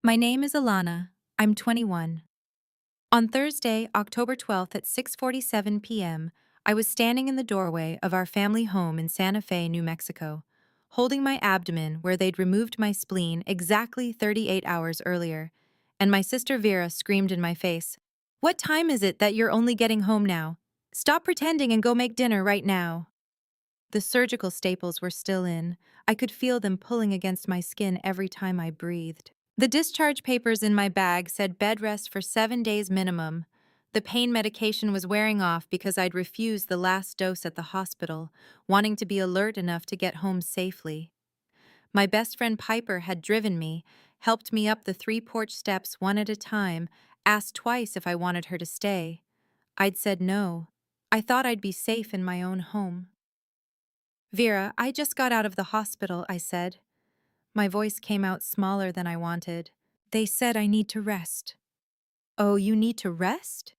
My name is Alana. I'm 21. On Thursday, October 12th at 6:47 p.m., I was standing in the doorway of our family home in Santa Fe, New Mexico, holding my abdomen where they'd removed my spleen exactly 38 hours earlier, and my sister Vera screamed in my face, "What time is it that you're only getting home now? Stop pretending and go make dinner right now." The surgical staples were still in. I could feel them pulling against my skin every time I breathed. The discharge papers in my bag said bed rest for 7 days minimum. The pain medication was wearing off because I'd refused the last dose at the hospital, wanting to be alert enough to get home safely. My best friend Piper had driven me, helped me up the 3 porch steps one at a time, asked twice if I wanted her to stay. I'd said no. I thought I'd be safe in my own home. "Vera, I just got out of the hospital," I said. My voice came out smaller than I wanted. "They said I need to rest." "Oh, you need to rest?"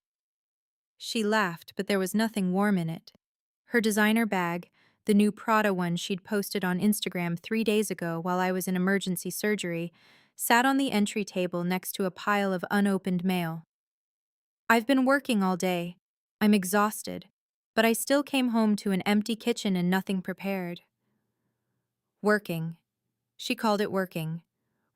She laughed, but there was nothing warm in it. Her designer bag, the new Prada one she'd posted on Instagram 3 days ago while I was in emergency surgery, sat on the entry table next to a pile of unopened mail. "I've been working all day. I'm exhausted, but I still came home to an empty kitchen and nothing prepared." Working. She called it working.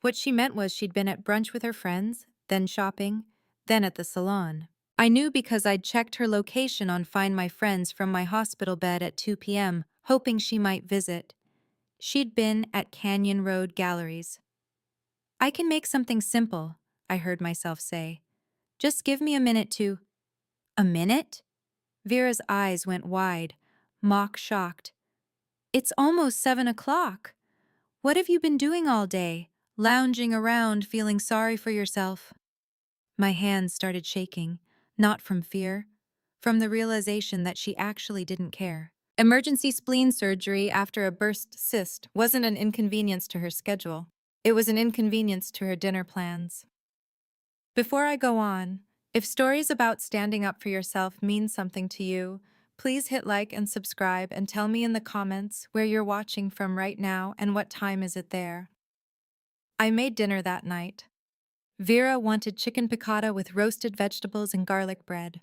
What she meant was she'd been at brunch with her friends, then shopping, then at the salon. I knew because I'd checked her location on Find My Friends from my hospital bed at 2 p.m., hoping she might visit. She'd been at Canyon Road Galleries. "I can make something simple," I heard myself say. "Just give me a minute to—" "A minute?" Vera's eyes went wide, mock shocked. "It's almost 7 o'clock. What have you been doing all day? Lounging around, feeling sorry for yourself?" My hands started shaking, not from fear, from the realization that she actually didn't care. Emergency spleen surgery after a burst cyst wasn't an inconvenience to her schedule. It was an inconvenience to her dinner plans. Before I go on, if stories about standing up for yourself mean something to you, please hit like and subscribe and tell me in the comments where you're watching from right now and what time is it there. I made dinner that night. Vera wanted chicken piccata with roasted vegetables and garlic bread.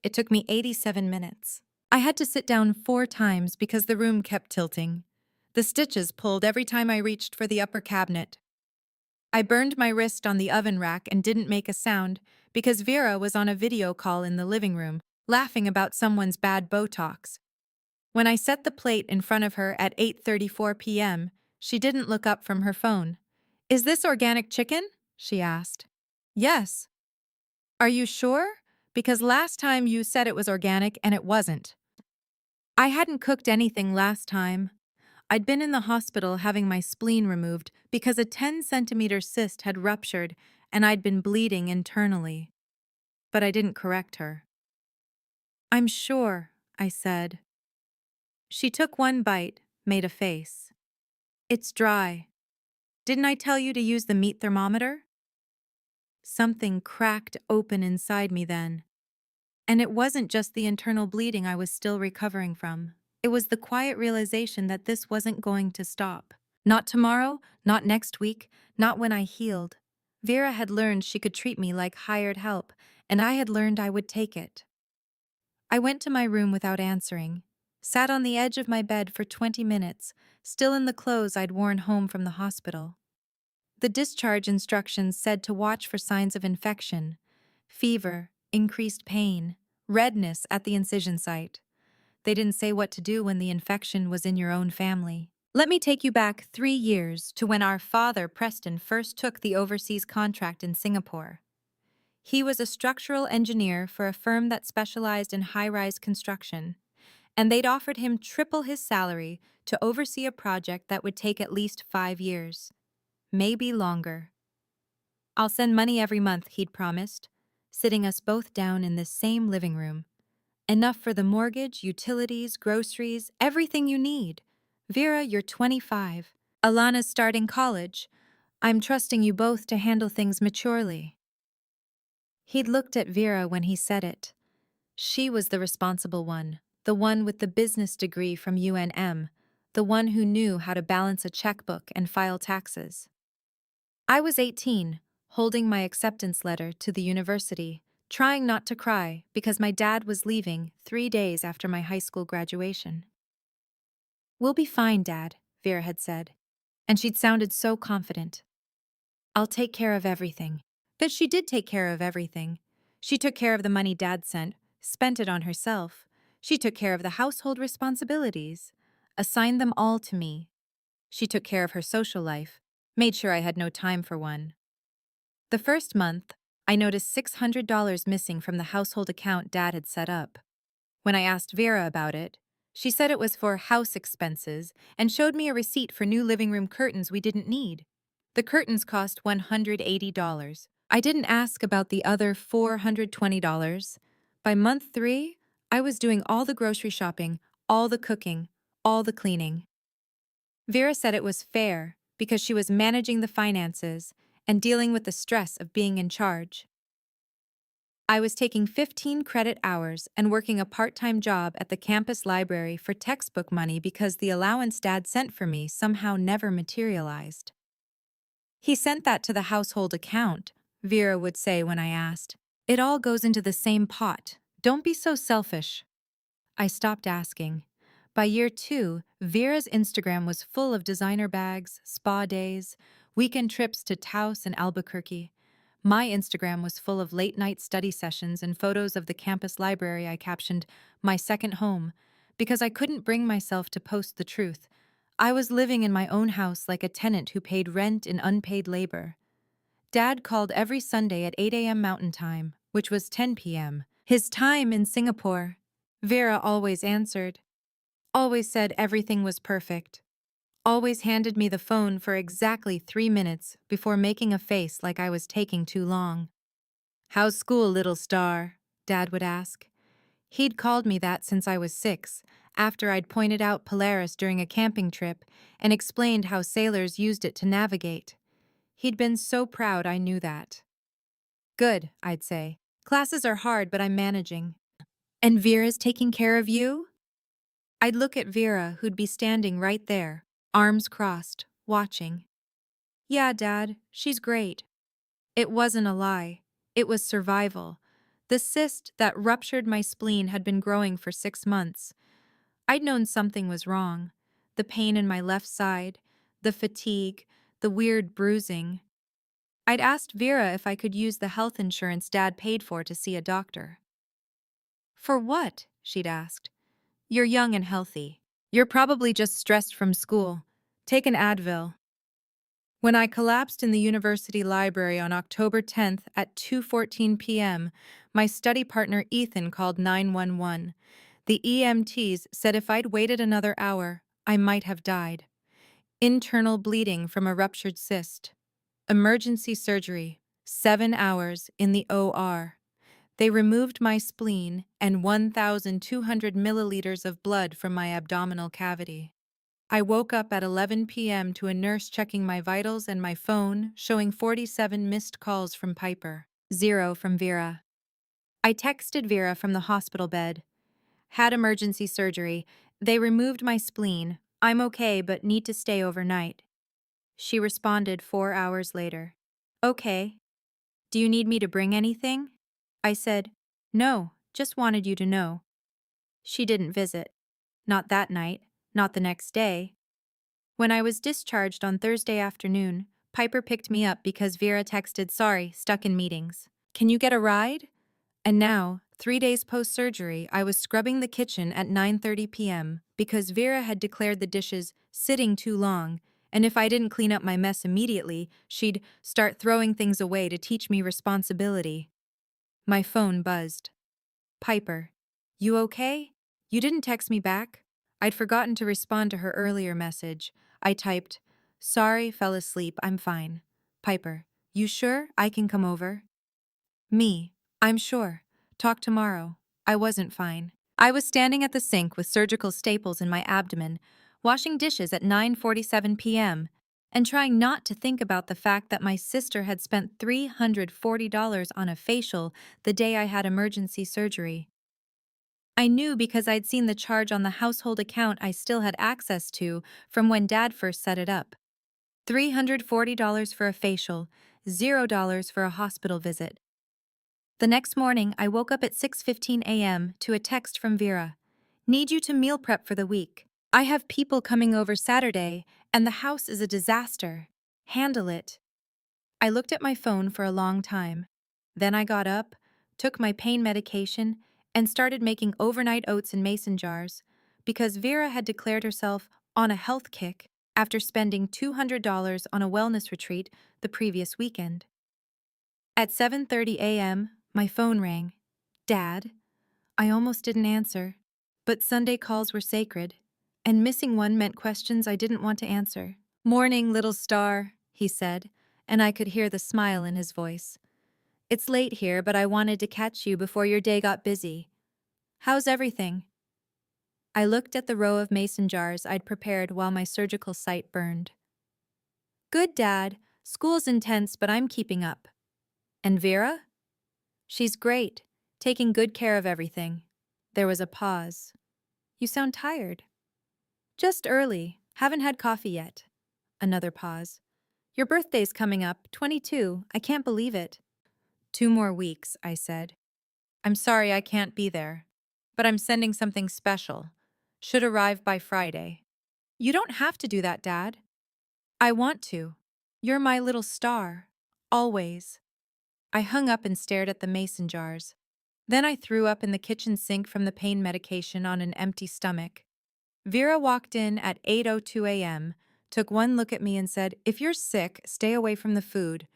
It took me 87 minutes. I had to sit down 4 times because the room kept tilting. The stitches pulled every time I reached for the upper cabinet. I burned my wrist on the oven rack and didn't make a sound because Vera was on a video call in the living room, laughing about someone's bad Botox. When I set the plate in front of her at 8:34 p.m., she didn't look up from her phone. "Is this organic chicken?" she asked. "Yes." "Are you sure? Because last time you said it was organic and it wasn't." I hadn't cooked anything last time. I'd been in the hospital having my spleen removed because a 10-centimeter cyst had ruptured and I'd been bleeding internally. But I didn't correct her. "I'm sure," I said. She took one bite, made a face. "It's dry. Didn't I tell you to use the meat thermometer?" Something cracked open inside me then. And it wasn't just the internal bleeding I was still recovering from. It was the quiet realization that this wasn't going to stop. Not tomorrow, not next week, not when I healed. Vera had learned she could treat me like hired help, and I had learned I would take it. I went to my room without answering, sat on the edge of my bed for 20 minutes, still in the clothes I'd worn home from the hospital. The discharge instructions said to watch for signs of infection, fever, increased pain, redness at the incision site. They didn't say what to do when the infection was in your own family. Let me take you back 3 years to when our father, Preston, first took the overseas contract in Singapore. He was a structural engineer for a firm that specialized in high-rise construction, and they'd offered him triple his salary to oversee a project that would take at least 5 years, maybe longer. "I'll send money every month," he'd promised, sitting us both down in the same living room. "Enough for the mortgage, utilities, groceries, everything you need. Vera, you're 25. Alana's starting college. I'm trusting you both to handle things maturely." He'd looked at Vera when he said it. She was the responsible one, the one with the business degree from UNM, the one who knew how to balance a checkbook and file taxes. I was 18, holding my acceptance letter to the university, trying not to cry because my dad was leaving 3 days after my high school graduation. "We'll be fine, Dad," Vera had said, and she'd sounded so confident. "I'll take care of everything." But she did take care of everything. She took care of the money Dad sent, spent it on herself. She took care of the household responsibilities, assigned them all to me. She took care of her social life, made sure I had no time for one. The first month, I noticed $600 missing from the household account Dad had set up. When I asked Vera about it, she said it was for house expenses and showed me a receipt for new living room curtains we didn't need. The curtains cost $180. I didn't ask about the other $420. By month 3, I was doing all the grocery shopping, all the cooking, all the cleaning. Vera said it was fair because she was managing the finances and dealing with the stress of being in charge. I was taking 15 credit hours and working a part-time job at the campus library for textbook money because the allowance Dad sent for me somehow never materialized. "He sent that to the household account," Vera would say when I asked. "It all goes into the same pot. Don't be so selfish." I stopped asking. By year 2, Vera's Instagram was full of designer bags, spa days, weekend trips to Taos and Albuquerque. My Instagram was full of late-night study sessions and photos of the campus library I captioned "my second home" because I couldn't bring myself to post the truth. I was living in my own house like a tenant who paid rent in unpaid labor. Dad called every Sunday at 8 a.m. Mountain Time, which was 10 p.m. his time in Singapore. Vera always answered, always said everything was perfect, always handed me the phone for exactly 3 minutes before making a face like I was taking too long. "How's school, little star?" Dad would ask. He'd called me that since I was 6, after I'd pointed out Polaris during a camping trip and explained how sailors used it to navigate. He'd been so proud I knew that. "Good," I'd say. "Classes are hard, but I'm managing." "And Vera's taking care of you?" I'd look at Vera, who'd be standing right there, arms crossed, watching. "Yeah, Dad, she's great." It wasn't a lie. It was survival. The cyst that ruptured my spleen had been growing for 6 months. I'd known something was wrong. The pain in my left side, the fatigue, the weird bruising. I'd asked Vera if I could use the health insurance Dad paid for to see a doctor. "For what?" she'd asked. "You're young and healthy. You're probably just stressed from school. Take an Advil." When I collapsed in the university library on October 10th at 2:14 p.m., my study partner Ethan called 911. The EMTs said if I'd waited another hour, I might have died. Internal bleeding from a ruptured cyst. Emergency surgery. 7 hours in the OR. They removed my spleen and 1,200 milliliters of blood from my abdominal cavity. I woke up at 11 p.m. to a nurse checking my vitals and my phone showing 47 missed calls from Piper, 0 from Vera. I texted Vera from the hospital bed. "Had emergency surgery. They removed my spleen. I'm okay but need to stay overnight." She responded 4 hours later. "Okay. Do you need me to bring anything?" I said, "No, just wanted you to know." She didn't visit. Not that night, not the next day. When I was discharged on Thursday afternoon, Piper picked me up because Vera texted, "Sorry, stuck in meetings. Can you get a ride?" And now, 3 days post-surgery, I was scrubbing the kitchen at 9:30 p.m. because Vera had declared the dishes sitting too long, and if I didn't clean up my mess immediately, she'd start throwing things away to teach me responsibility. My phone buzzed. "Piper, you okay? You didn't text me back?" I'd forgotten to respond to her earlier message. I typed, "Sorry, fell asleep, I'm fine." Piper, "You sure I can come over?" Me, "I'm sure. Talk tomorrow." I wasn't fine. I was standing at the sink with surgical staples in my abdomen, washing dishes at 9:47 p.m., and trying not to think about the fact that my sister had spent $340 on a facial the day I had emergency surgery. I knew because I'd seen the charge on the household account I still had access to from when Dad first set it up. $340 for a facial, $0 for a hospital visit. The next morning, I woke up at 6:15 a.m. to a text from Vera. Need you to meal prep for the week. I have people coming over Saturday, and the house is a disaster. Handle it. I looked at my phone for a long time. Then I got up, took my pain medication, and started making overnight oats in mason jars, because Vera had declared herself on a health kick after spending $200 on a wellness retreat the previous weekend. At 7:30 a.m., my phone rang. Dad. I almost didn't answer, but Sunday calls were sacred, and missing one meant questions I didn't want to answer. Morning, little star, he said, and I could hear the smile in his voice. It's late here, but I wanted to catch you before your day got busy. How's everything? I looked at the row of mason jars I'd prepared while my surgical site burned. Good, Dad. School's intense, but I'm keeping up. And Vera? She's great, taking good care of everything. There was a pause. You sound tired. Just early. Haven't had coffee yet. Another pause. Your birthday's coming up, 22. I can't believe it. 2 more weeks, I said. I'm sorry I can't be there, but I'm sending something special. Should arrive by Friday. You don't have to do that, Dad. I want to. You're my little star. Always. I hung up and stared at the mason jars. Then I threw up in the kitchen sink from the pain medication on an empty stomach. Vera walked in at 8:02 a.m., took one look at me and said, If you're sick, stay away from the food.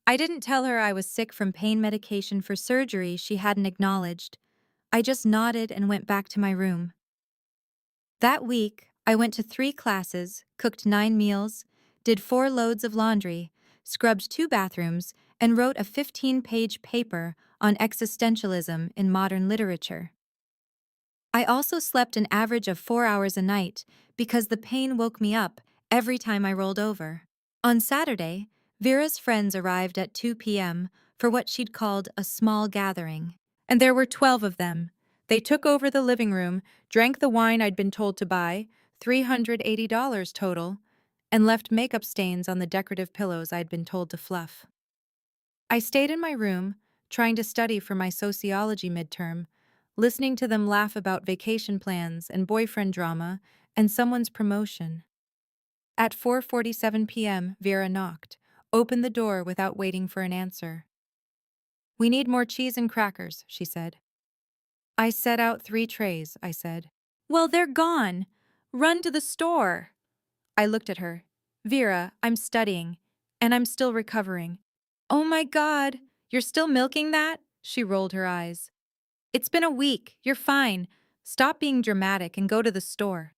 I didn't tell her I was sick from pain medication for surgery she hadn't acknowledged. I just nodded and went back to my room. That week, I went to 3 classes, cooked 9 meals, did 4 loads of laundry, scrubbed 2 bathrooms, and wrote a 15-page paper on existentialism in modern literature. I also slept an average of 4 hours a night because the pain woke me up every time I rolled over. On Saturday, Vera's friends arrived at 2 p.m. for what she'd called a small gathering. And there were 12 of them. They took over the living room, drank the wine I'd been told to buy, $380 total, and left makeup stains on the decorative pillows I'd been told to fluff. I stayed in my room, trying to study for my sociology midterm, listening to them laugh about vacation plans and boyfriend drama and someone's promotion. At 4:47 p.m., Vera knocked, opened the door without waiting for an answer. We need more cheese and crackers, she said. I set out 3 trays, I said. Well, they're gone. Run to the store. I looked at her. Vera, I'm studying, and I'm still recovering. Oh my God, you're still milking that? She rolled her eyes. It's been a week. You're fine. Stop being dramatic and go to the store.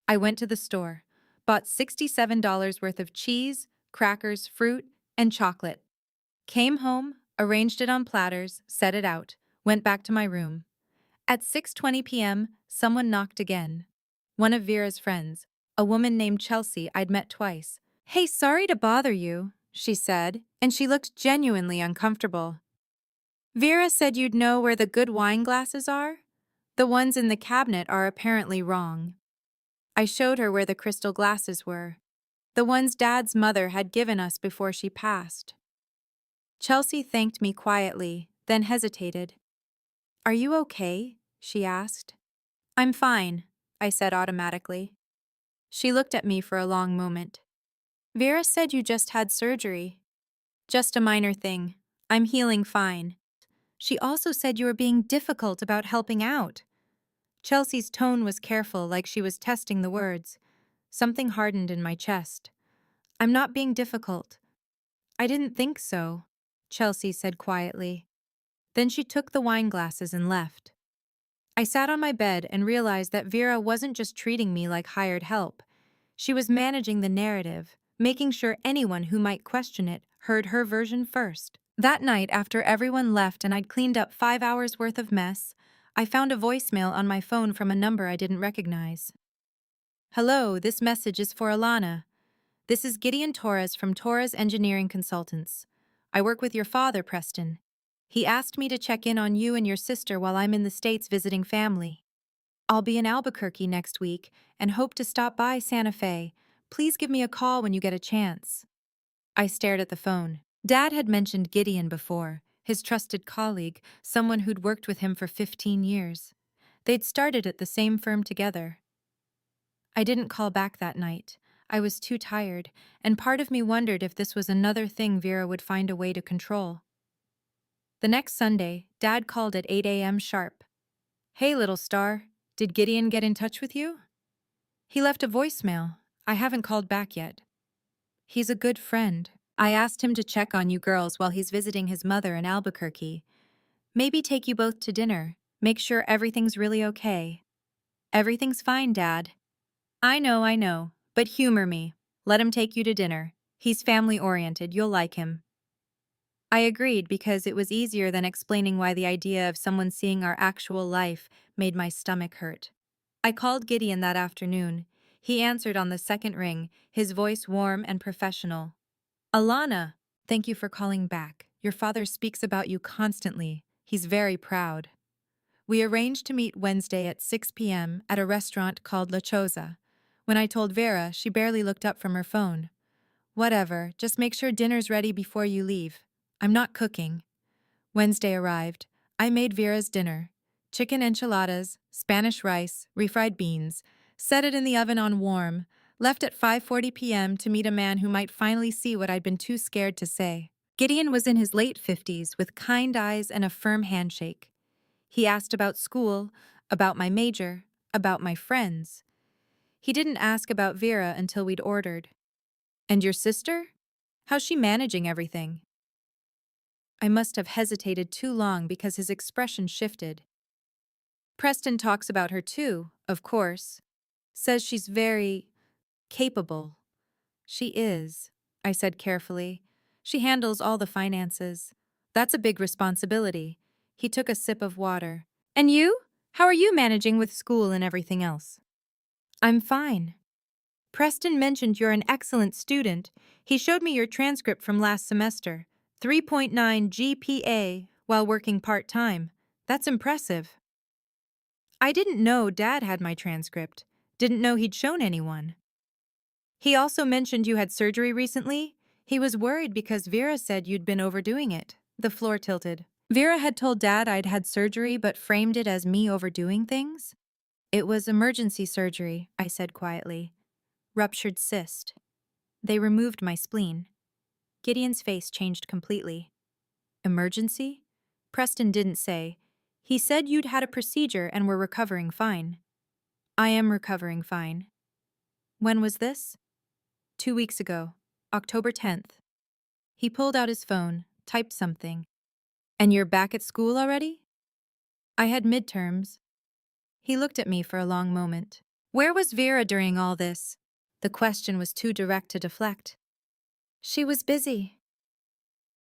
I went to the store, bought $67 worth of cheese, crackers, fruit, and chocolate. Came home, arranged it on platters, set it out, went back to my room. At 6:20 p.m., someone knocked again. One of Vera's friends, a woman named Chelsea I'd met twice. Hey, sorry to bother you, she said, and she looked genuinely uncomfortable. Vera said you'd know where the good wine glasses are? The ones in the cabinet are apparently wrong. I showed her where the crystal glasses were, the ones Dad's mother had given us before she passed. Chelsea thanked me quietly, then hesitated. Are you okay? She asked. I'm fine, I said automatically. She looked at me for a long moment. Vera said you just had surgery. Just a minor thing. I'm healing fine. She also said you were being difficult about helping out. Chelsea's tone was careful, like she was testing the words. Something hardened in my chest. I'm not being difficult. I didn't think so, Chelsea said quietly. Then she took the wine glasses and left. I sat on my bed and realized that Vera wasn't just treating me like hired help. She was managing the narrative, making sure anyone who might question it heard her version first. That night, after everyone left and I'd cleaned up 5 hours worth of mess, I found a voicemail on my phone from a number I didn't recognize. Hello, this message is for Alana. This is Gideon Torres from Torres Engineering Consultants. I work with your father, Preston. He asked me to check in on you and your sister while I'm in the States visiting family. I'll be in Albuquerque next week and hope to stop by Santa Fe, Please give me a call when you get a chance. I stared at the phone. Dad had mentioned Gideon before, his trusted colleague, someone who'd worked with him for 15 years. They'd started at the same firm together. I didn't call back that night. I was too tired, and part of me wondered if this was another thing Vera would find a way to control. The next Sunday, Dad called at 8 a.m. sharp. "Hey, little star, did Gideon get in touch with you?" "He left a voicemail. I haven't called back yet. He's a good friend. I asked him to check on you girls while he's visiting his mother in Albuquerque. Maybe take you both to dinner. Make sure everything's really okay." "Everything's fine, Dad." I know, but humor me. Let him take you to dinner. He's family-oriented, you'll like him." I agreed because it was easier than explaining why the idea of someone seeing our actual life made my stomach hurt. I called Gideon that afternoon. He answered on the second ring, his voice warm and professional. "Alana, thank you for calling back. Your father speaks about you constantly. He's very proud." We arranged to meet Wednesday at 6 p.m. at a restaurant called La Choza. When I told Vera, she barely looked up from her phone. "Whatever, just make sure dinner's ready before you leave. I'm not cooking." Wednesday arrived. I made Vera's dinner. Chicken enchiladas, Spanish rice, refried beans. Set it in the oven on warm. Left at 5:40 p.m. to meet a man who might finally see what I'd been too scared to say. Gideon was in his late 50s with kind eyes and a firm handshake. He asked about school, about my major, about my friends. He didn't ask about Vera until we'd ordered. "And your sister? How's she managing everything?" I must have hesitated too long because his expression shifted. "Preston talks about her too, of course. Says she's very capable." "She is," I said carefully. "She handles all the finances. That's a big responsibility." He took a sip of water. "And you? How are you managing with school and everything else?" "I'm fine. Preston mentioned you're an excellent student. He showed me your transcript from last semester. 3.9 GPA while working part-time. That's impressive." I didn't know Dad had my transcript. Didn't know he'd shown anyone. "He also mentioned you had surgery recently. He was worried because Vera said you'd been overdoing it." The floor tilted. Vera had told Dad I'd had surgery but framed it as me overdoing things? "It was emergency surgery," I said quietly. "Ruptured cyst. They removed my spleen." Gideon's face changed completely. "Emergency?" Preston didn't say. He said you'd had a procedure and were recovering fine. "I am recovering fine." "When was this?" 2 weeks ago, October 10th. He pulled out his phone, typed something. "And you're back at school already?" "I had midterms." He looked at me for a long moment. "Where was Vera during all this?" The question was too direct to deflect. "She was busy."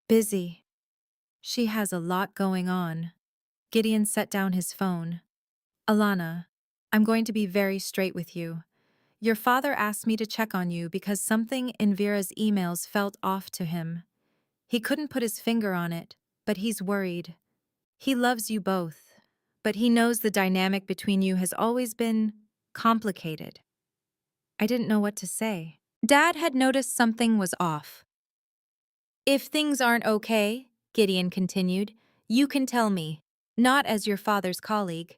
"Busy. She has a lot going on." Gideon set down his phone. "Alana, I'm going to be very straight with you. Your father asked me to check on you because something in Vera's emails felt off to him. He couldn't put his finger on it, but he's worried. He loves you both, but he knows the dynamic between you has always been complicated." I didn't know what to say. Dad had noticed something was off. "If things aren't okay," Gideon continued, "you can tell me, not as your father's colleague,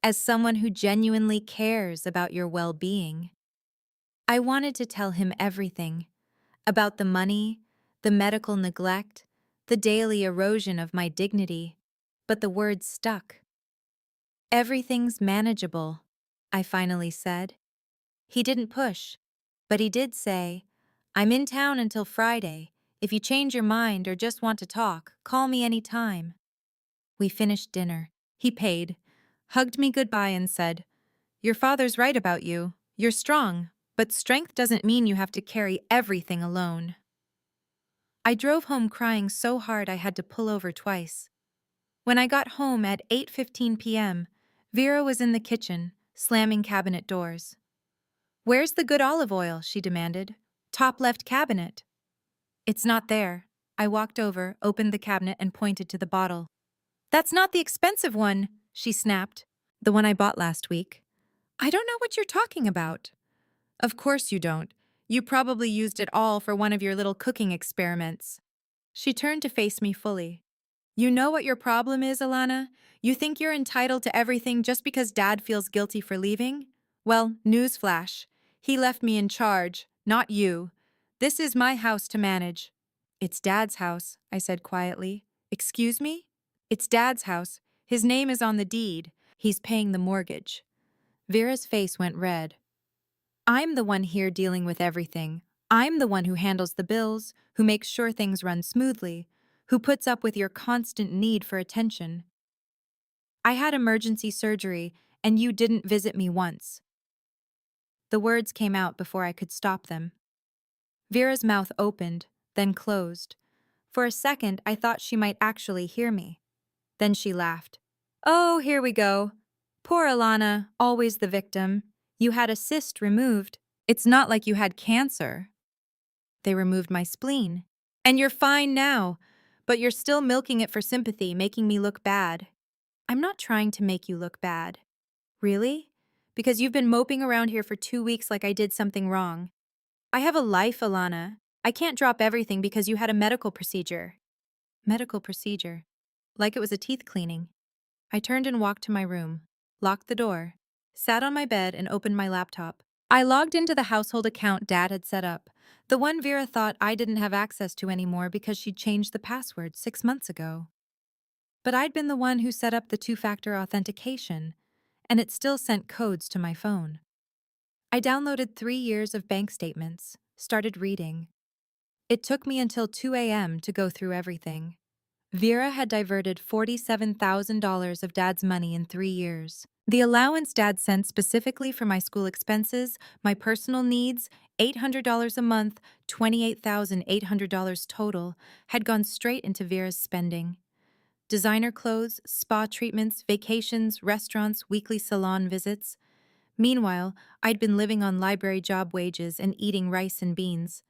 as someone who genuinely cares about your well-being." I wanted to tell him everything, about the money, the medical neglect, the daily erosion of my dignity, but the words stuck. "Everything's manageable," I finally said. He didn't push, but he did say, "I'm in town until Friday. If you change your mind or just want to talk, call me any time." We finished dinner. He paid, hugged me goodbye and said, "Your father's right about you. You're strong, but strength doesn't mean you have to carry everything alone." I drove home crying so hard I had to pull over twice. When I got home at 8:15 p.m., Vera was in the kitchen, slamming cabinet doors. "Where's the good olive oil?" she demanded. "Top left cabinet." "It's not there." I walked over, opened the cabinet, and pointed to the bottle. "That's not the expensive one," she snapped. "The one I bought last week." "I don't know what you're talking about." "Of course you don't. You probably used it all for one of your little cooking experiments. She turned to face me fully. You know what your problem is, Alana? You think you're entitled to everything just because Dad feels guilty for leaving? Well, newsflash. He left me in charge, not you. This is my house to manage. It's Dad's house, I said quietly. Excuse me? It's Dad's house. His name is on the deed. He's paying the mortgage. Vera's face went red. I'm the one here dealing with everything. I'm the one who handles the bills, who makes sure things run smoothly, who puts up with your constant need for attention. I had emergency surgery, and you didn't visit me once. The words came out before I could stop them. Vera's mouth opened, then closed. For a second, I thought she might actually hear me. Then she laughed. Oh, here we go. Poor Alana, always the victim. You had a cyst removed. It's not like you had cancer. They removed my spleen. And you're fine now, but you're still milking it for sympathy, making me look bad. I'm not trying to make you look bad. Really? Because you've been moping around here for 2 weeks like I did something wrong. I have a life, Alana. I can't drop everything because you had a medical procedure. Medical procedure. Like it was a teeth cleaning. I turned and walked to my room, locked the door, sat on my bed and opened my laptop. I logged into the household account Dad had set up, the one Vera thought I didn't have access to anymore because she'd changed the password 6 months ago. But I'd been the one who set up the two-factor authentication, and it still sent codes to my phone. I downloaded 3 years of bank statements, started reading. It took me until 2 a.m. to go through everything. Vera had diverted $47,000 of Dad's money in 3 years. The allowance Dad sent specifically for my school expenses, my personal needs, $800 a month, $28,800 total, had gone straight into Vera's spending. Designer clothes, spa treatments, vacations, restaurants, weekly salon visits. Meanwhile, I'd been living on library job wages and eating rice and beans.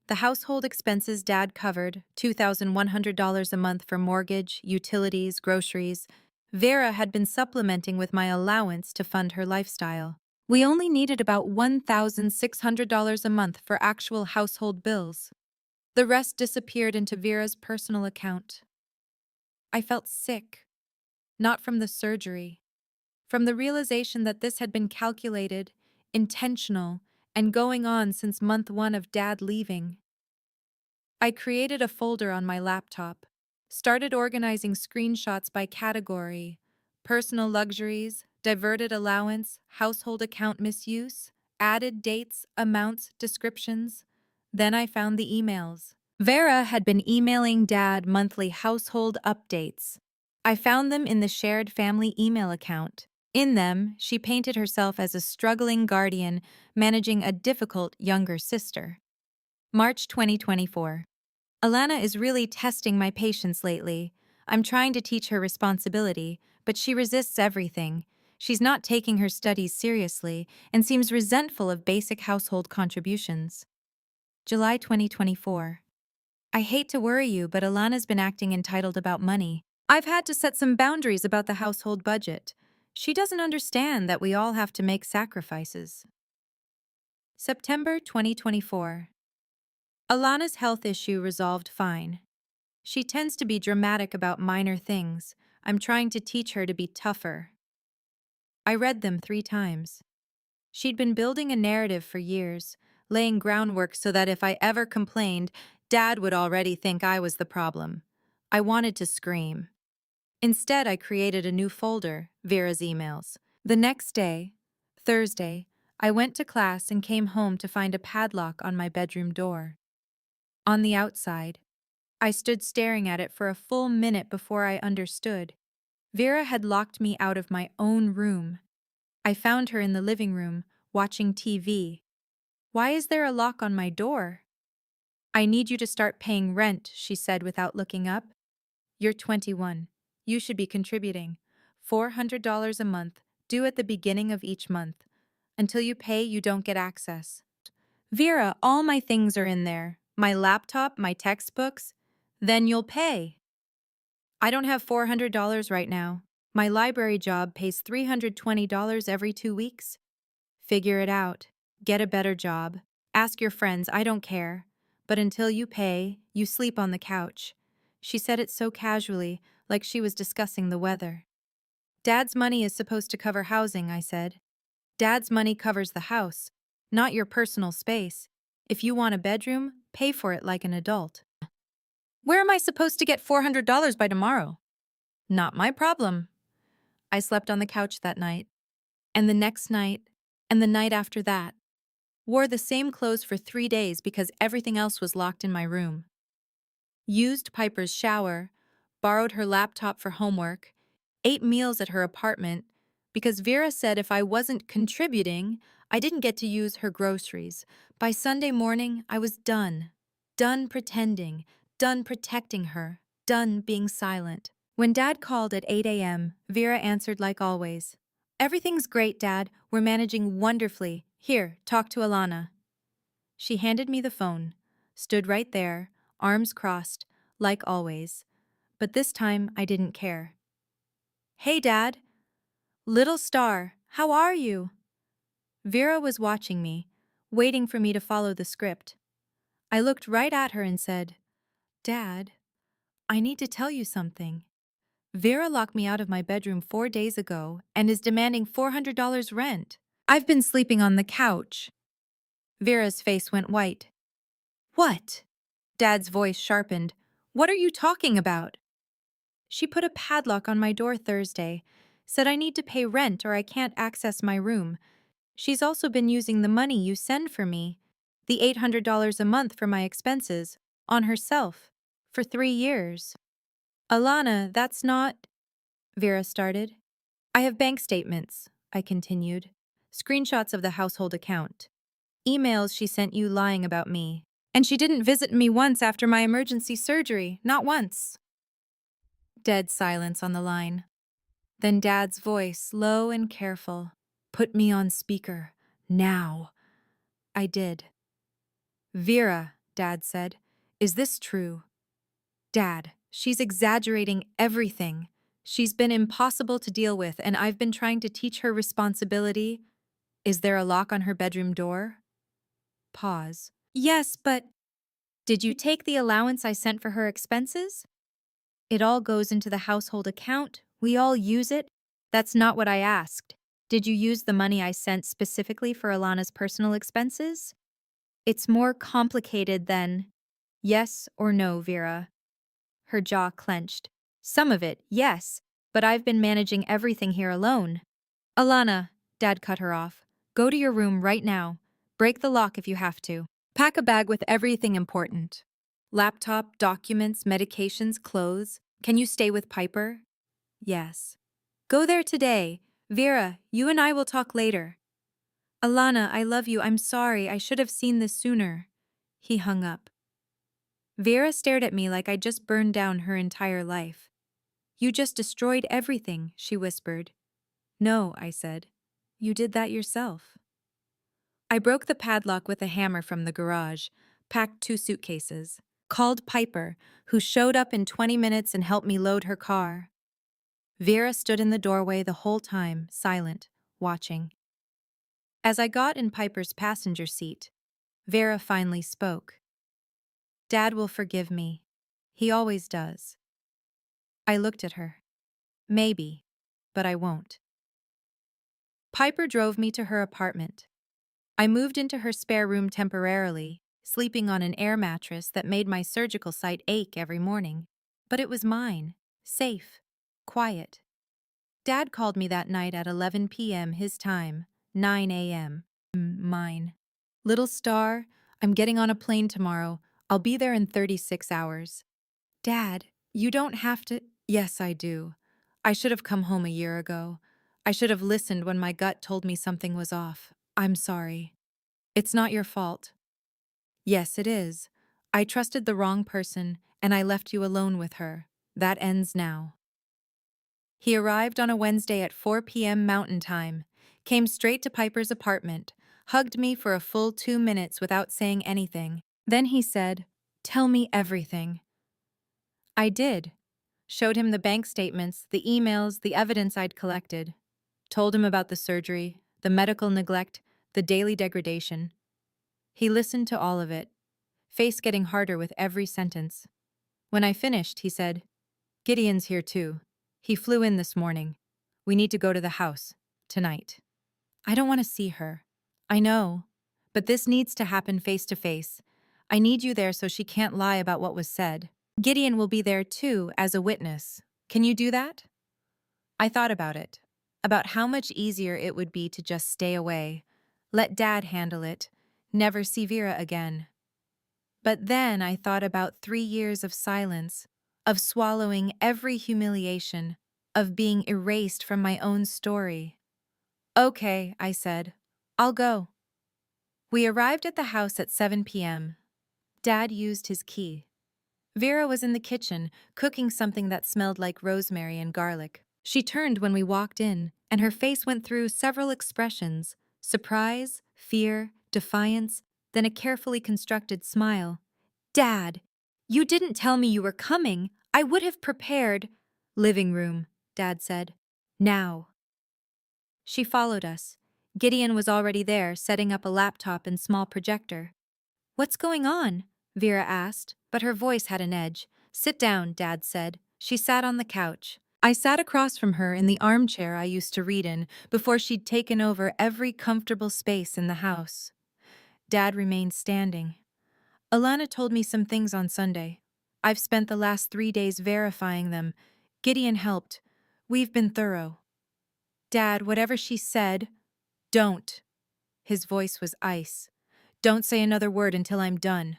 The household expenses Dad covered, $2,100 a month for mortgage, utilities, groceries. Vera had been supplementing with my allowance to fund her lifestyle. We only needed about $1,600 a month for actual household bills. The rest disappeared into Vera's personal account. I felt sick, not from the surgery, from the realization that this had been calculated, intentional, and going on since month 1 of Dad leaving. I created a folder on my laptop, started organizing screenshots by category: personal luxuries, diverted allowance, household account misuse, added dates, amounts, descriptions. Then I found the emails. Vera had been emailing Dad monthly household updates. I found them in the shared family email account. In them, she painted herself as a struggling guardian managing a difficult younger sister. March 2024. Alana is really testing my patience lately. I'm trying to teach her responsibility, but she resists everything. She's not taking her studies seriously and seems resentful of basic household contributions. July 2024. I hate to worry you, but Alana's been acting entitled about money. I've had to set some boundaries about the household budget. She doesn't understand that we all have to make sacrifices. September 2024. Alana's health issue resolved fine. She tends to be dramatic about minor things. I'm trying to teach her to be tougher. I read them 3 times. She'd been building a narrative for years, laying groundwork so that if I ever complained, Dad would already think I was the problem. I wanted to scream. Instead, I created a new folder, Vera's emails. The next day, Thursday, I went to class and came home to find a padlock on my bedroom door. On the outside, I stood staring at it for a full minute before I understood. Vera had locked me out of my own room. I found her in the living room, watching TV. Why is there a lock on my door? I need you to start paying rent, she said without looking up. You're 21. You should be contributing. $400 a month, due at the beginning of each month. Until you pay, you don't get access. Vera, all my things are in there. My laptop, my textbooks. Then you'll pay. I don't have $400 right now. My library job pays $320 every 2 weeks. Figure it out. Get a better job. Ask your friends, I don't care. But until you pay, you sleep on the couch. She said it so casually, like she was discussing the weather. Dad's money is supposed to cover housing, I said. Dad's money covers the house, not your personal space. If you want a bedroom, pay for it like an adult. Where am I supposed to get $400 by tomorrow? Not my problem. I slept on the couch that night, and the next night, and the night after that. Wore the same clothes for 3 days because everything else was locked in my room. Used Piper's shower, borrowed her laptop for homework, ate meals at her apartment, because Vera said if I wasn't contributing, I didn't get to use her groceries. By Sunday morning, I was done. Done pretending, done protecting her, done being silent. When Dad called at 8 a.m., Vera answered like always. Everything's great, Dad. We're managing wonderfully. Here, talk to Alana. She handed me the phone, stood right there, arms crossed, like always. But this time, I didn't care. Hey, Dad. Little star, how are you? Vera was watching me, waiting for me to follow the script. I looked right at her and said, Dad, I need to tell you something. Vera locked me out of my bedroom 4 days ago and is demanding $400 rent. I've been sleeping on the couch. Vera's face went white. What? Dad's voice sharpened. What are you talking about? She put a padlock on my door Thursday, said I need to pay rent or I can't access my room. She's also been using the money you send for me, the $800 a month for my expenses, on herself, for 3 years. Alana, that's not… Vera started. I have bank statements, I continued. Screenshots of the household account. Emails she sent you lying about me. And she didn't visit me once after my emergency surgery, not once. Dead silence on the line. Then Dad's voice, low and careful. Put me on speaker. Now. I did. Vera, Dad said, is this true? Dad, she's exaggerating everything. She's been impossible to deal with, and I've been trying to teach her responsibility. Is there a lock on her bedroom door? Pause. Yes, but… Did you take the allowance I sent for her expenses? It all goes into the household account. We all use it. That's not what I asked. Did you use the money I sent specifically for Alana's personal expenses? It's more complicated than… Yes or no, Vera? Her jaw clenched. Some of it, yes, but I've been managing everything here alone. Alana, Dad cut her off. Go to your room right now. Break the lock if you have to. Pack a bag with everything important. Laptop, documents, medications, clothes. Can you stay with Piper? Yes. Go there today. Vera, you and I will talk later. Alana, I love you. I'm sorry. I should have seen this sooner. He hung up. Vera stared at me like I'd just burned down her entire life. You just destroyed everything, she whispered. No, I said. You did that yourself. I broke the padlock with a hammer from the garage, packed 2 suitcases, called Piper, who showed up in 20 minutes and helped me load her car. Vera stood in the doorway the whole time, silent, watching. As I got in Piper's passenger seat, Vera finally spoke. Dad will forgive me. He always does. I looked at her. Maybe, but I won't. Piper drove me to her apartment. I moved into her spare room temporarily, sleeping on an air mattress that made my surgical site ache every morning. But it was mine, safe, quiet. Dad called me that night at 11 p.m. his time, 9 a.m. mine. Little star, I'm getting on a plane tomorrow. I'll be there in 36 hours. Dad, you don't have to… Yes, I do. I should have come home a year ago. I should have listened when my gut told me something was off. I'm sorry. It's not your fault. Yes, it is. I trusted the wrong person, and I left you alone with her. That ends now. He arrived on a Wednesday at 4 p.m. Mountain Time, came straight to Piper's apartment, hugged me for a full 2 minutes without saying anything. Then he said, "Tell me everything." I did. Showed him the bank statements, the emails, the evidence I'd collected. Told him about the surgery, the medical neglect, the daily degradation. He listened to all of it, face getting harder with every sentence. When I finished, he said, "Gideon's here too. He flew in this morning. We need to go to the house. Tonight." I don't want to see her. I know. But this needs to happen face to face. I need you there so she can't lie about what was said. Gideon will be there too, as a witness. Can you do that? I thought about it. About how much easier it would be to just stay away. Let Dad handle it. Never see Vera again. But then I thought about 3 years of silence, of swallowing every humiliation, of being erased from my own story. "Okay," I said. "I'll go." We arrived at the house at 7 p.m. Dad used his key. Vera was in the kitchen, cooking something that smelled like rosemary and garlic. She turned when we walked in, and her face went through several expressions: surprise, fear, defiance, then a carefully constructed smile. "Dad, you didn't tell me you were coming. I would have prepared." "Living room," Dad said. "Now." She followed us. Gideon was already there, setting up a laptop and small projector. "What's going on?" Vera asked, but her voice had an edge. "Sit down," Dad said. She sat on the couch. I sat across from her in the armchair I used to read in before she'd taken over every comfortable space in the house. Dad remained standing. "Alana told me some things on Sunday. I've spent the last 3 days verifying them. Gideon helped. We've been thorough." "Dad, whatever she said—" "Don't." His voice was ice. "Don't say another word until I'm done."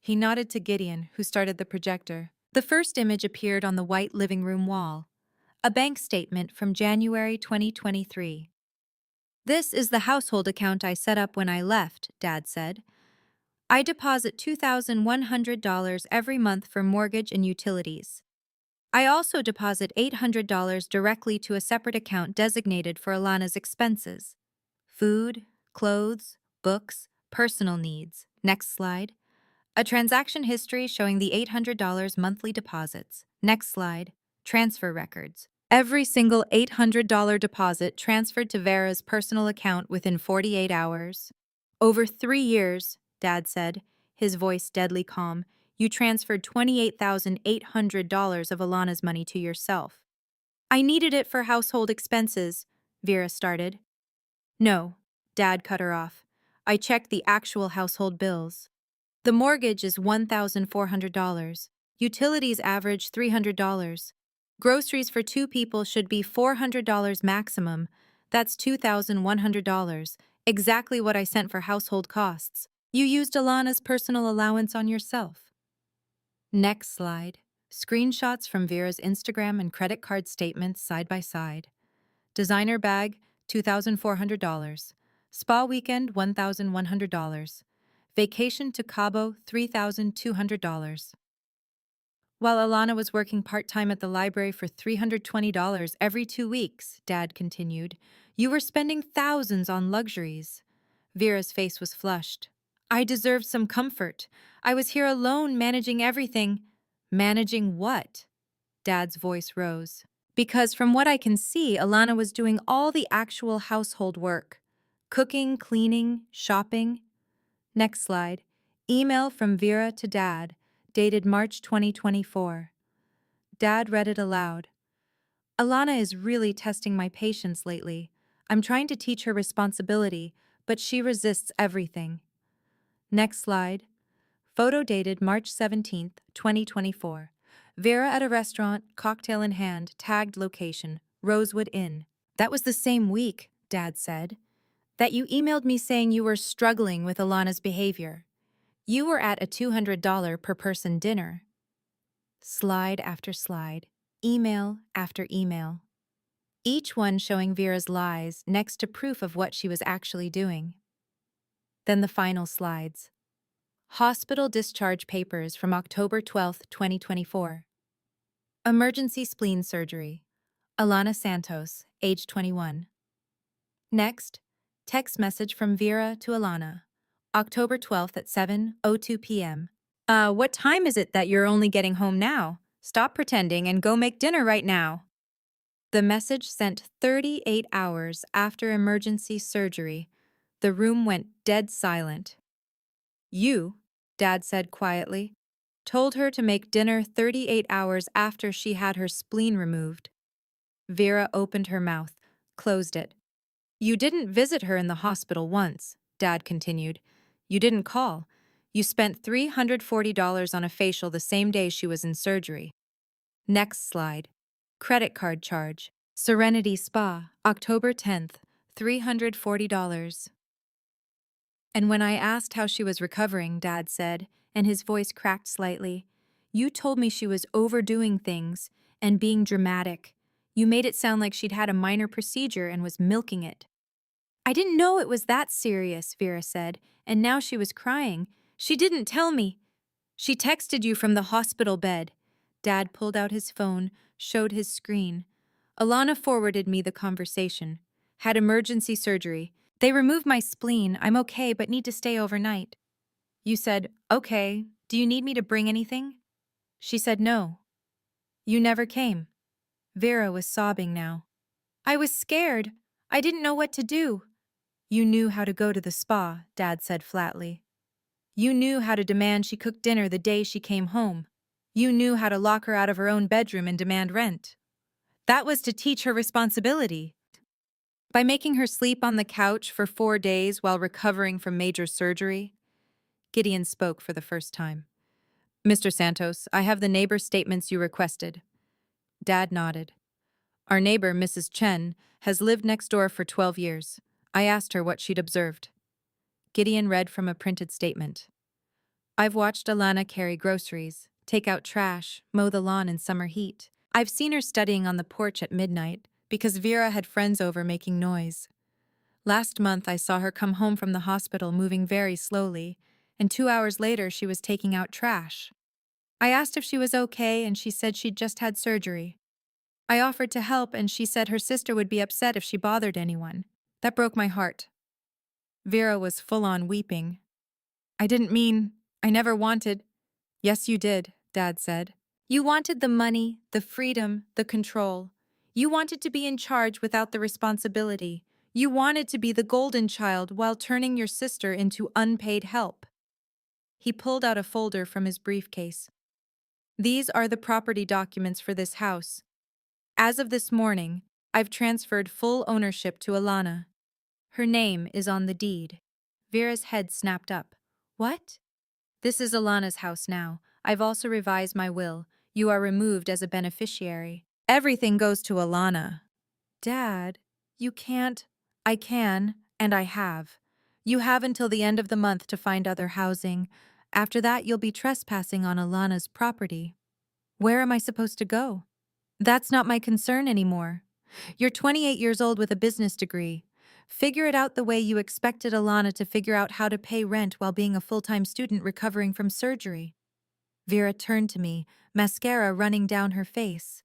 He nodded to Gideon, who started the projector. The first image appeared on the white living room wall. A bank statement from January 2023. "This is the household account I set up when I left," Dad said. "I deposit $2,100 every month for mortgage and utilities. I also deposit $800 directly to a separate account designated for Alana's expenses. Food, clothes, books, personal needs." Next slide. A transaction history showing the $800 monthly deposits. Next slide. Transfer records. Every single $800 deposit transferred to Vera's personal account within 48 hours. "Over 3 years," Dad said, his voice deadly calm, "you transferred $28,800 of Alana's money to yourself." "I needed it for household expenses," Vera started. "No," Dad cut her off. "I checked the actual household bills. The mortgage is $1,400. Utilities average $300. Groceries for 2 people should be $400 maximum. That's $2,100, exactly what I sent for household costs. You used Alana's personal allowance on yourself." Next slide. Screenshots from Vera's Instagram and credit card statements side by side. Designer bag, $2,400. Spa weekend, $1,100. Vacation to Cabo, $3,200. "While Alana was working part-time at the library for $320 every 2 weeks," Dad continued, "you were spending thousands on luxuries." Vera's face was flushed. "I deserved some comfort. I was here alone managing everything." "Managing what?" Dad's voice rose. "Because from what I can see, Alana was doing all the actual household work. Cooking, cleaning, shopping." Next slide. Email from Vera to Dad, dated March 2024. Dad read it aloud. "Alana is really testing my patience lately. I'm trying to teach her responsibility, but she resists everything." Next slide. Photo dated March 17th, 2024. Vera at a restaurant, cocktail in hand, tagged location, Rosewood Inn. "That was the same week," Dad said, "that you emailed me saying you were struggling with Alana's behavior. You were at a $200 per person dinner." Slide after slide, email after email. Each one showing Vera's lies next to proof of what she was actually doing. Then the final slides. Hospital discharge papers from October 12, 2024. Emergency spleen surgery. Alana Santos, age 21. Next, text message from Vera to Alana. October 12th at 7:02 p.m. What time is it that you're only getting home now? Stop pretending and go make dinner right now." The message sent 38 hours after emergency surgery. The room went dead silent. You, Dad said quietly, told her to make dinner 38 hours after she had her spleen removed. Vera opened her mouth, closed it. You didn't visit her in the hospital once, Dad continued. You didn't call. You spent $340 on a facial the same day she was in surgery. Next slide. Credit card charge. Serenity Spa, October 10th, $340. And when I asked how she was recovering, Dad said, and his voice cracked slightly, you told me she was overdoing things and being dramatic. You made it sound like she'd had a minor procedure and was milking it. I didn't know it was that serious, Vera said, and now she was crying. She didn't tell me. She texted you from the hospital bed. Dad pulled out his phone, showed his screen. Alana forwarded me the conversation. Had emergency surgery. They removed my spleen. I'm okay, but need to stay overnight. You said, okay. Do you need me to bring anything? She said no. You never came. Vera was sobbing now. I was scared. I didn't know what to do. You knew how to go to the spa, Dad said flatly. You knew how to demand she cook dinner the day she came home. You knew how to lock her out of her own bedroom and demand rent. That was to teach her responsibility. By making her sleep on the couch for 4 days while recovering from major surgery, Gideon spoke for the first time. Mr. Santos, I have the neighbor statements you requested. Dad nodded. Our neighbor, Mrs. Chen, has lived next door for 12 years. I asked her what she'd observed. Gideon read from a printed statement. I've watched Alana carry groceries, take out trash, mow the lawn in summer heat. I've seen her studying on the porch at midnight because Vera had friends over making noise. Last month I saw her come home from the hospital moving very slowly, and 2 hours later she was taking out trash. I asked if she was okay and she said she'd just had surgery. I offered to help and she said her sister would be upset if she bothered anyone. That broke my heart. Vera was full-on weeping. I never wanted. Yes, you did, Dad said. You wanted the money, the freedom, the control. You wanted to be in charge without the responsibility. You wanted to be the golden child while turning your sister into unpaid help. He pulled out a folder from his briefcase. These are the property documents for this house. As of this morning, I've transferred full ownership to Alana. Her name is on the deed. Vera's head snapped up. What? This is Alana's house now. I've also revised my will. You are removed as a beneficiary. Everything goes to Alana. Dad, you can't. I can, and I have. You have until the end of the month to find other housing. After that, you'll be trespassing on Alana's property. Where am I supposed to go? That's not my concern anymore. You're 28 years old with a business degree. Figure it out the way you expected Alana to figure out how to pay rent while being a full-time student recovering from surgery. Vera turned to me, mascara running down her face.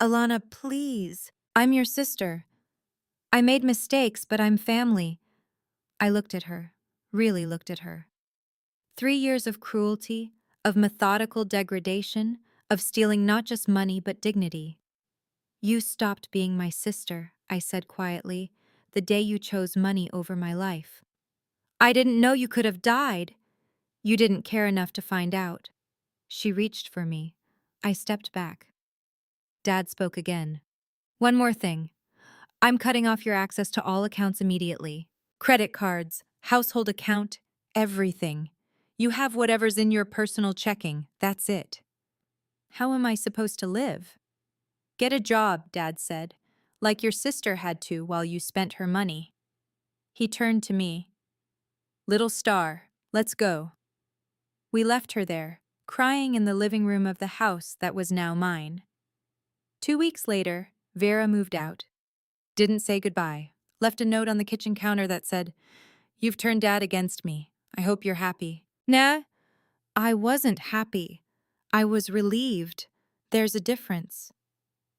Alana, please. I'm your sister. I made mistakes, but I'm family. I looked at her, really looked at her. 3 years of cruelty, of methodical degradation, of stealing not just money but dignity. You stopped being my sister, I said quietly, the day you chose money over my life. I didn't know you could have died. You didn't care enough to find out. She reached for me. I stepped back. Dad spoke again. One more thing. I'm cutting off your access to all accounts immediately. Credit cards, household account, everything. You have whatever's in your personal checking, that's it. How am I supposed to live? Get a job, Dad said, like your sister had to while you spent her money. He turned to me. Little star, let's go. We left her there, crying in the living room of the house that was now mine. 2 weeks later, Vera moved out. Didn't say goodbye. Left a note on the kitchen counter that said, You've turned Dad against me. I hope you're happy. Nah, I wasn't happy. I was relieved. There's a difference.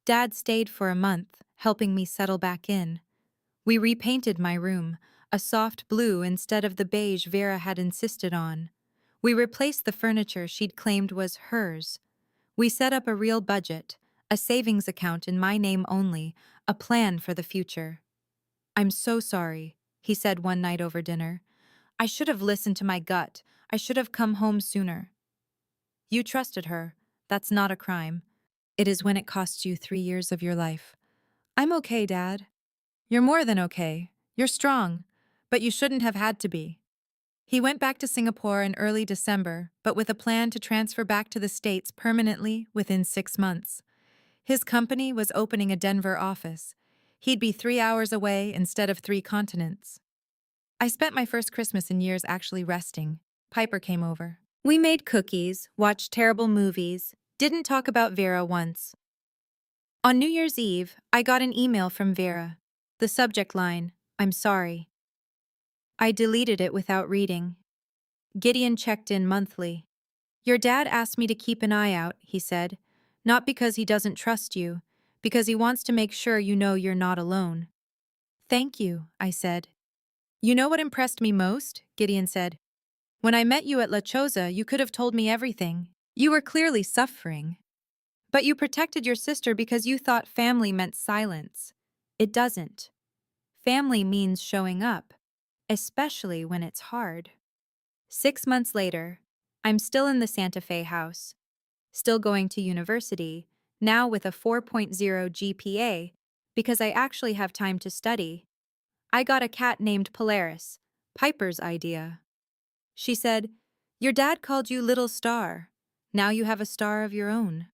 Dad stayed for a month, helping me settle back in. We repainted my room, a soft blue instead of the beige Vera had insisted on. We replaced the furniture she'd claimed was hers. We set up a real budget, a savings account in my name only, a plan for the future. I'm so sorry, he said one night over dinner. I should have listened to my gut. I should have come home sooner. You trusted her. That's not a crime. It is when it costs you 3 years of your life. I'm okay, Dad. You're more than okay. You're strong. But you shouldn't have had to be. He went back to Singapore in early December, but with a plan to transfer back to the States permanently within 6 months. His company was opening a Denver office. He'd be 3 hours away instead of 3 continents. I spent my first Christmas in years actually resting. Piper came over. We made cookies, watched terrible movies, didn't talk about Vera once. On New Year's Eve, I got an email from Vera. The subject line, "I'm sorry." I deleted it without reading. Gideon checked in monthly. Your dad asked me to keep an eye out, he said. Not because he doesn't trust you, because he wants to make sure you know you're not alone. Thank you, I said. You know what impressed me most? Gideon said. When I met you at La Choza, you could have told me everything. You were clearly suffering. But you protected your sister because you thought family meant silence. It doesn't. Family means showing up, especially when it's hard. 6 months later, I'm still in the Santa Fe house, still going to university, now with a 4.0 GPA, because I actually have time to study. I got a cat named Polaris, Piper's idea. She said, Your dad called you Little Star. Now you have a star of your own.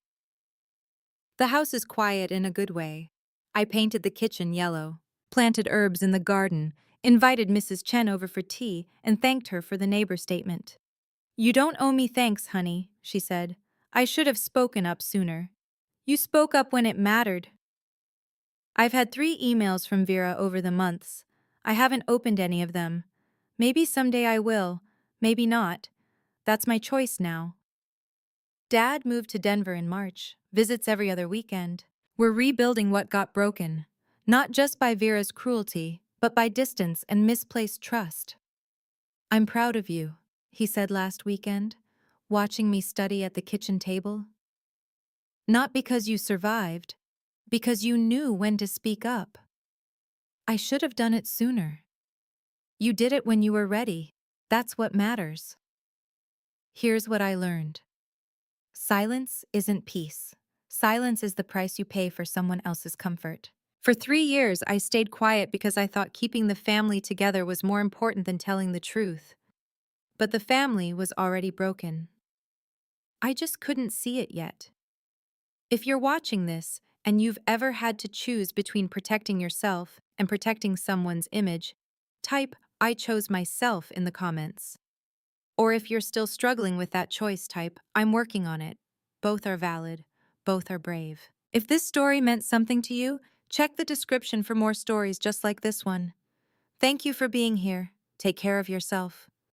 The house is quiet in a good way. I painted the kitchen yellow, planted herbs in the garden, invited Mrs. Chen over for tea, and thanked her for the neighbor statement. You don't owe me thanks, honey, she said. I should have spoken up sooner. You spoke up when it mattered. I've had 3 emails from Vera over the months. I haven't opened any of them. Maybe someday I will, maybe not. That's my choice now. Dad moved to Denver in March, visits every other weekend. We're rebuilding what got broken, not just by Vera's cruelty, but by distance and misplaced trust. I'm proud of you, he said last weekend, watching me study at the kitchen table. Not because you survived, because you knew when to speak up. I should have done it sooner. You did it when you were ready. That's what matters. Here's what I learned. Silence isn't peace. Silence is the price you pay for someone else's comfort. For 3 years, I stayed quiet because I thought keeping the family together was more important than telling the truth. But the family was already broken. I just couldn't see it yet. If you're watching this and you've ever had to choose between protecting yourself and protecting someone's image, type "I chose myself" in the comments. Or if you're still struggling with that choice, type "I'm working on it." Both are valid. Both are brave. If this story meant something to you, check the description for more stories just like this one. Thank you for being here. Take care of yourself.